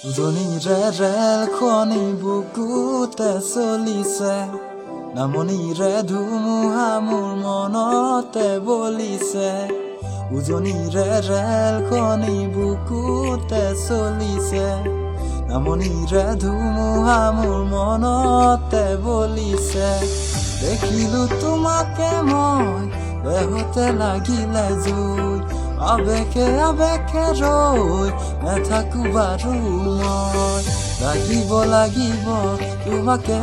উজনিৰে ৰেলখনি বুকুতে চলিছে, নামনিৰে ধুমুহা মোৰ মনতে বলিছে। উজনিৰে ৰেলখনি বুকুতে চলিছে, নামনিৰে ধুমুহা মোৰ মনতে বলিছে। দেখিলো তোমাকে মই, দেহতে লাগিলে জুই, আবেগে আবেগে ৰৈ নাথাকো বাৰু মই। লাগিব তোমাকে,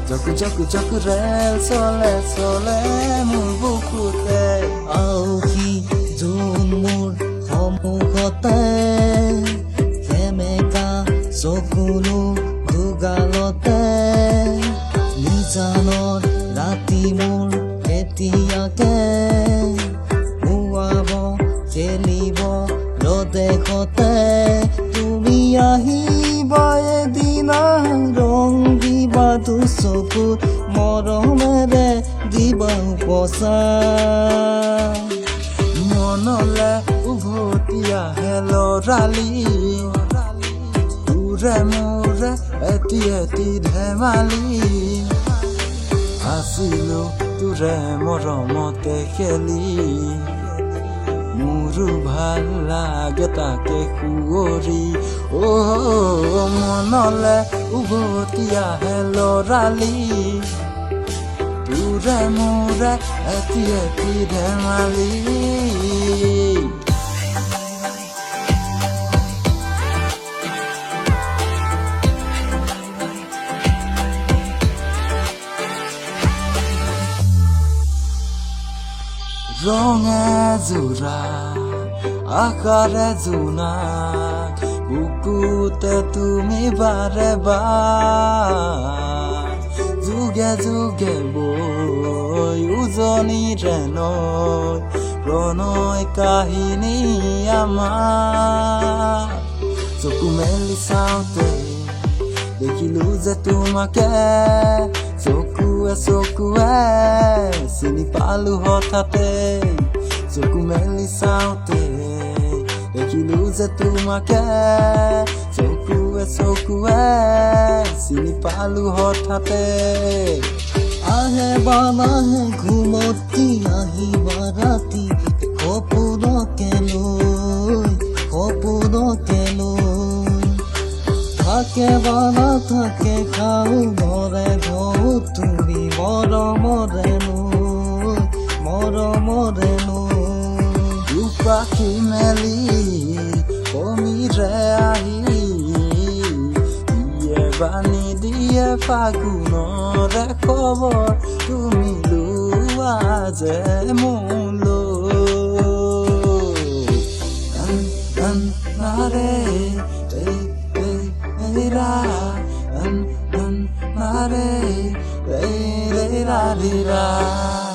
জকু জকু জকু ৰেল চলে চলে মোৰ বুকুতে। আউসী জোন মোৰ সন্মুখতে, সেমেকা চকুলো দুগালতে। নিজানৰ ৰাতি মোৰ কেতিয়াকে মুৱাব চেলিব ৰদেশতে। তুমি আহিবা এদিনা, ৰং দিবা দুচকু মৰমেৰে দিবা উপচা। মনলে উভতি আহে লৰালি, তোৰে মোৰে এটি এটি ধেমালি। আছিলো তোৰে মৰমতে খেলি, মোৰো ভাল লাগে তাকে সুঁৱৰি। মনলে উভতি আহে লৰালি, তোৰে মোৰে এটি এটি ধেমালি। ৰঙে জোৰা আকাৰে জোনাক, বুকুতে তুমি বাৰে বাৰ। যুগে যুগে বৈ উজনিৰে নৈ, প্ৰণয় কাহিনী আমাৰ। চকু মেলি চাওঁতে দেখিলো যে তোমাকে, চকুৱে চকুৱে চিনি পালো হঠাতে। চকু মেলি চাওঁতে দেখিলো যে তোমাকে, চকুৱে চকুৱে চিনি পালো হঠাতে। আহে বা নাহে ঘুমতি, আহিবা ৰাতি সপোনকে লৈ, সপোনকে লৈ। থাকে বা নাথাকে খাওঁ ঘৰে ঘৌ, তুমি মৰমৰে লৈ, মৰমৰে লৈ। দুপাখি মেলি কমিৰে আহি, দিয়ে বানি দিয়ে ফাগুনৰে খবৰ, তুমি লোৱা যে মোলৈ। নাৰে নাৰে ৰা ৰা ৰা।